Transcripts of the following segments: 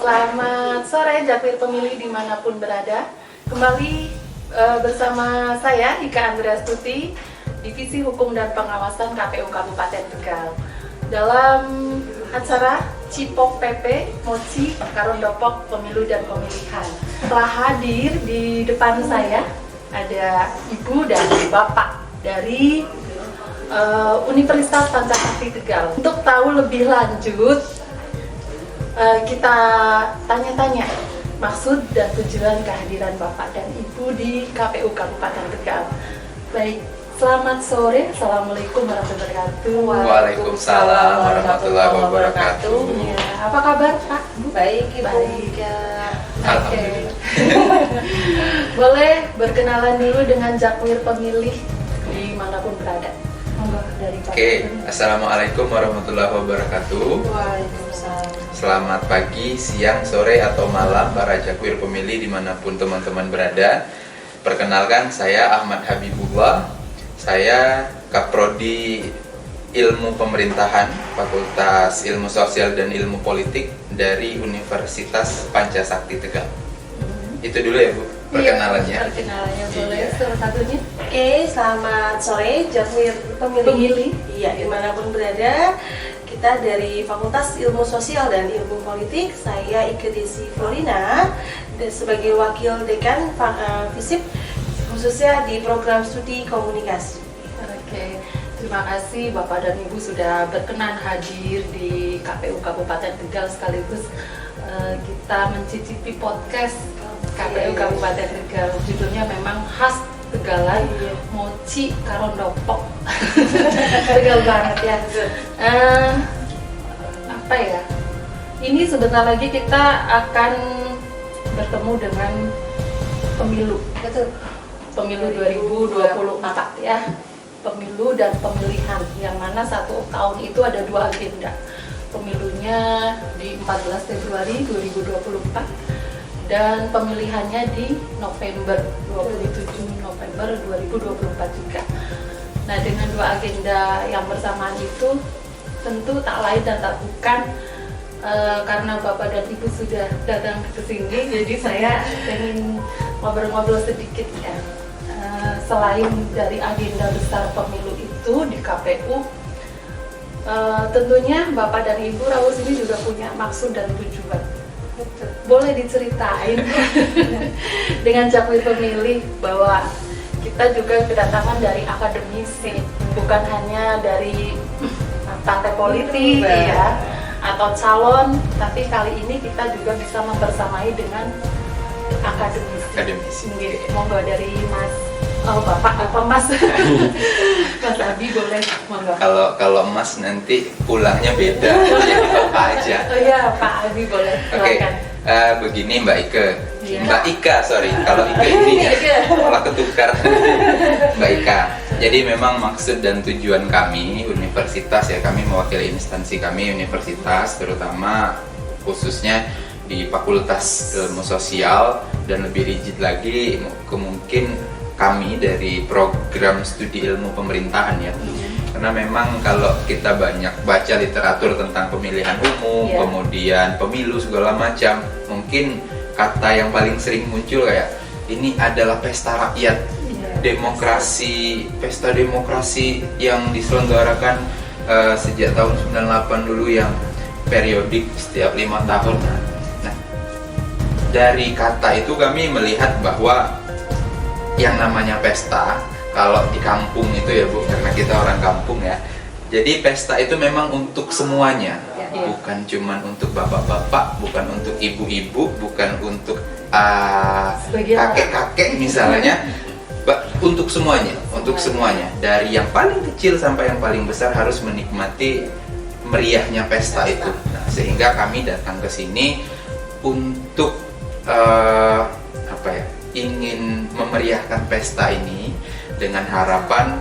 Selamat sore Jakwir pemilih dimanapun berada. Kembali bersama saya Ika Andreastuti, Divisi Hukum dan Pengawasan KPU Kabupaten Tegal. Dalam acara Cipok PP Moci Karondopok Pemilu dan Pemilihan. Telah hadir di depan saya ada Ibu dan Bapak dari Universitas Pancasakti Tegal. Untuk tahu lebih lanjut, kita tanya-tanya maksud dan tujuan kehadiran Bapak dan Ibu di KPU Kabupaten Tegal. Baik, selamat sore. Assalamualaikum warahmatullahi wabarakatuh. Waalaikumsalam warahmatullahi wabarakatuh. Ya, apa kabar Pak? Baik, Ibu. Baik. Oke. Alhamdulillah. Boleh berkenalan dulu dengan Jakwir pemilih dimanapun berada. Dari Pak. Oke, assalamualaikum warahmatullahi wabarakatuh. Waalaikumsalam. Selamat pagi, siang, sore, atau malam para Jakwir pemilih dimanapun teman-teman berada. Perkenalkan, saya Ahmad Habibullah. Saya Kaprodi Ilmu Pemerintahan, Fakultas Ilmu Sosial dan Ilmu Politik dari Universitas Pancasakti Tegal. Itu dulu ya Bu, perkenalannya. Iya, perkenalannya boleh. Iya. Salah satunya Oke, selamat sore Jakwir pemilih. Iya, dimanapun berada. Kita dari Fakultas Ilmu Sosial dan Ilmu Politik. Saya Ike Desi Florina sebagai Wakil Dekan FISIP, khususnya di Program Studi Komunikasi. Oke, terima kasih Bapak dan Ibu sudah berkenan hadir di KPU Kabupaten Tegal, sekaligus kita mencicipi podcast KPU Kabupaten Tegal. Judulnya memang khas Tegalan, Moci Karondopok. Tegal banget ya. Apa ya? Ini sebentar lagi kita akan bertemu dengan pemilu. Betul. Pemilu 2024 ya. Pemilu dan pemilihan, yang mana satu tahun itu ada dua agenda. Pemilunya di 14 Februari 2024 dan pemilihannya di November 27 November 2024 juga. Nah, dengan dua agenda yang bersamaan itu tentu tak lain dan tak bukan karena Bapak dan Ibu sudah datang ke sini, jadi saya ingin ngobrol-ngobrol sedikit ya. Selain dari agenda besar pemilu itu di KPU, tentunya Bapak dan Ibu Rawus ini juga punya maksud dan tujuan. Boleh diceritain dengan Jakwir pemilih bahwa kita juga kedatangan dari akademisi, bukan hanya dari partai politik ya atau calon, tapi kali ini kita juga bisa membersamai dengan akademisi. Monggo dari Mas, Bapak apa Mas? Mas Abi boleh, monggo. Kalau Mas nanti pulangnya beda, jadi Bapak aja. Oh iya, Pak Abi boleh. Oke, Silakan. begini Mbak Ike. Iya. Mbak Ika, sorry. Kalau Ike ini ya, malah ketukar. Mbak Ika. Jadi memang maksud dan tujuan kami universitas ya, kami mewakili instansi kami universitas, terutama khususnya di Fakultas Ilmu Sosial, dan lebih rigid lagi kemungkin kami dari Program Studi Ilmu Pemerintahan ya. Karena memang kalau kita banyak baca literatur tentang pemilihan umum, kemudian pemilu segala macam, mungkin kata yang paling sering muncul kayak ini adalah pesta rakyat, demokrasi, pesta demokrasi yang diselenggarakan sejak tahun 98 dulu, yang periodik setiap 5 tahun. Nah, dari kata itu kami melihat bahwa yang namanya pesta, kalau di kampung itu ya Bu, karena kita orang kampung ya, jadi pesta itu memang untuk semuanya, bukan cuman untuk bapak-bapak, bukan untuk ibu-ibu, bukan untuk kakek-kakek misalnya, untuk semuanya, untuk semuanya, dari yang paling kecil sampai yang paling besar harus menikmati meriahnya pesta itu. Nah, sehingga kami datang ke sini untuk ingin memeriahkan pesta ini dengan harapan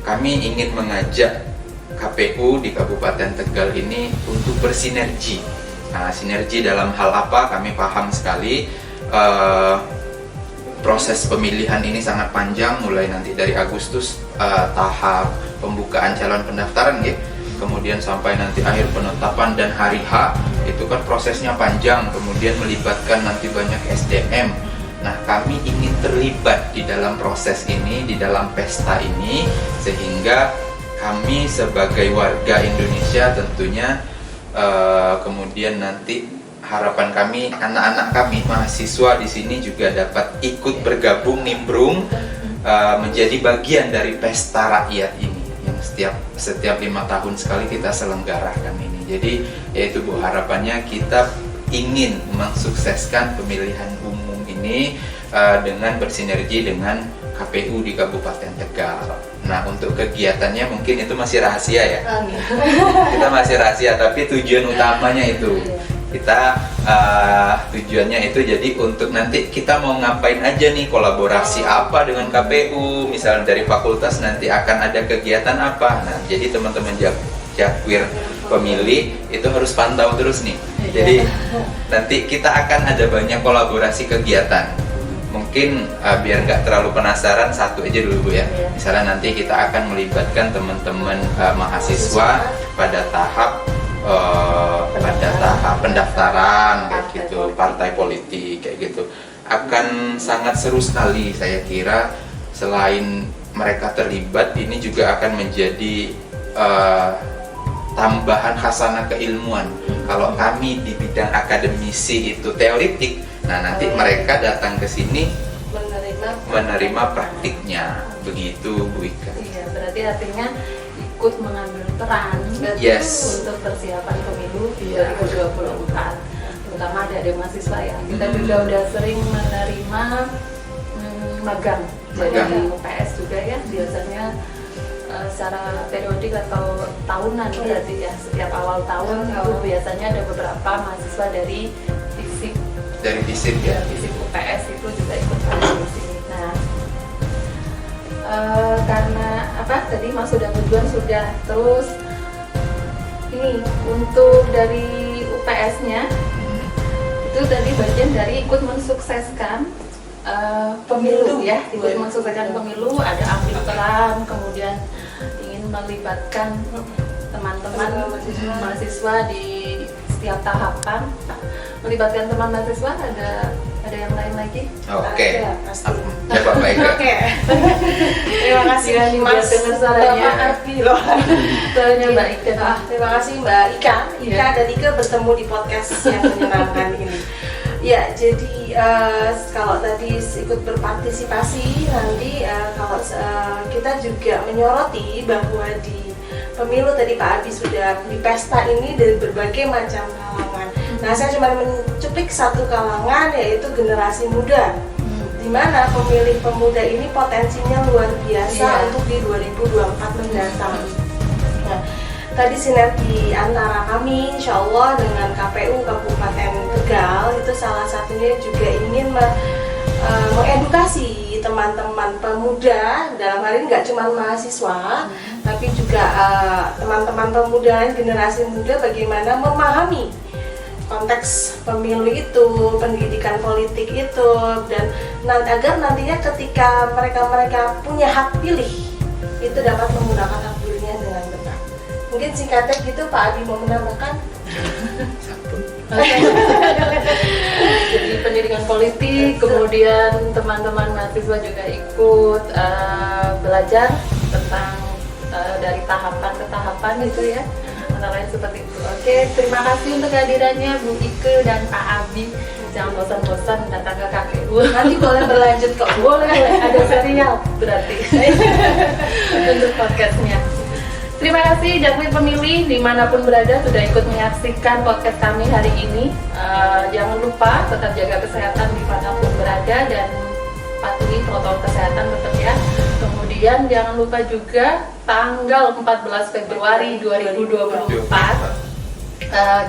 kami ingin mengajak KPU di Kabupaten Tegal ini untuk bersinergi. Nah, sinergi dalam hal apa? Kami paham sekali proses pemilihan ini sangat panjang, mulai nanti dari Agustus tahap pembukaan calon pendaftaran ya, kemudian sampai nanti akhir penetapan dan hari H itu kan prosesnya panjang, kemudian melibatkan nanti banyak SDM. Nah, kami ingin terlibat di dalam proses ini, di dalam pesta ini, sehingga kami sebagai warga Indonesia tentunya kemudian nanti harapan kami anak-anak kami mahasiswa di sini juga dapat ikut bergabung, nimbrung menjadi bagian dari pesta rakyat ini yang setiap 5 tahun sekali kita selenggarakan ini. Jadi yaitu Bu, harapannya kita ingin mensukseskan pemilihan umum ini dengan bersinergi dengan KPU di Kabupaten Tegal. Nah, untuk kegiatannya mungkin itu masih rahasia ya. Kita masih rahasia, tapi tujuan utamanya itu kita tujuannya itu jadi untuk nanti kita mau ngapain aja nih, kolaborasi apa dengan KPU, misalnya dari fakultas nanti akan ada kegiatan apa. Nah, jadi teman-teman Jakwir pemilih itu harus pantau terus nih. Jadi nanti kita akan ada banyak kolaborasi kegiatan. Mungkin biar nggak terlalu penasaran, satu aja dulu Bu ya. Misalnya nanti kita akan melibatkan teman-teman mahasiswa pada tahap pendaftaran kayak gitu, partai politik kayak gitu. Akan sangat seru sekali saya kira. Selain mereka terlibat, ini juga akan menjadi tambahan khasanah keilmuan. Kalau kami di bidang akademisi itu teoritik, nah nanti mereka datang ke sini menerima praktiknya, begitu Bu Ika. Iya, berarti artinya ikut mengambil peran untuk persiapan pemilu 2024, terutama dari mahasiswa ya. Kita juga udah sering menerima magang dari UPS juga ya, biasanya secara periodik atau tahunan berarti ya, setiap awal tahun itu biasanya ada beberapa mahasiswa dari FISIP ya, FISIP UPS itu juga ikut di sini. Nah, karena apa tadi Mas sudah tujuan sudah, terus ini untuk dari UPS-nya itu tadi bagian dari ikut mensukseskan pemilu ya, ikut mensukseskan pemilu, ada ambil peran, kemudian ingin melibatkan teman-teman mahasiswa di setiap tahapan. Melibatkan teman mahasiswa, ada yang lain lagi? Oke. Coba Mbak Ika. Oke. Terima kasih Mas. Suaranya Mbak Ika. Terima kasih Mbak Ika. Ika dan Ika bertemu di podcast yang menyenangkan ini. Ya, jadi kalau tadi ikut berpartisipasi, nanti kalau kita juga menyoroti bahwa di pemilu tadi Pak Abi sudah di pesta ini dari berbagai macam kalangan. Nah, saya cuma mencuplik satu kalangan, yaitu generasi muda, di mana pemilih pemuda ini potensinya luar biasa untuk di 2024 mendatang. Nah, tadi sinergi antara kami insya Allah dengan KPU Kabupaten Tegal itu salah satunya juga ingin mengedukasi teman-teman pemuda, dalam hal ini nggak cuma mahasiswa, tapi juga teman-teman pemuda, generasi muda, bagaimana memahami konteks pemilu itu, pendidikan politik itu, dan agar nantinya ketika mereka punya hak pilih itu dapat menggunakan hak pilihnya dengan benar. Mungkin singkatnya gitu Pak Adi mau menambahkan. Jadi pendidikan politik, kemudian teman-teman mahasiswa juga ikut belajar tentang dari tahapan ke tahapan gitu ya, antara lain seperti itu. Oke, terima kasih untuk kehadirannya Bu Ike dan Pak Abi. Jangan bosan-bosan datang ke KPU. Nanti boleh berlanjut kok. Boleh, ada serial berarti untuk podcastnya. Terima kasih Jakwir pemilih dimanapun berada sudah ikut menyaksikan podcast kami hari ini. Jangan lupa tetap jaga kesehatan dimanapun berada dan patuhi protokol kesehatan tetap ya. Kemudian jangan lupa juga tanggal 14 Februari 2024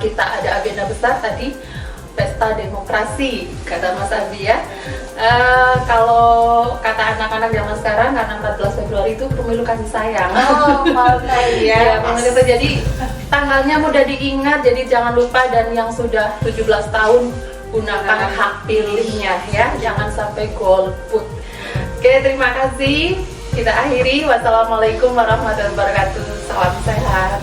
kita ada agenda besar tadi, pesta demokrasi kata Mas Abi ya. Kalau kata anak-anak zaman sekarang, karena 14 Februari itu pemilu kasih sayang. Oh, ya, pemilu itu jadi tanggalnya mudah diingat, jadi jangan lupa, dan yang sudah 17 tahun gunakan hak pilihnya ya, jangan sampai golput. Oke, terima kasih. Kita akhiri. Wassalamualaikum warahmatullahi wabarakatuh. Salam sehat.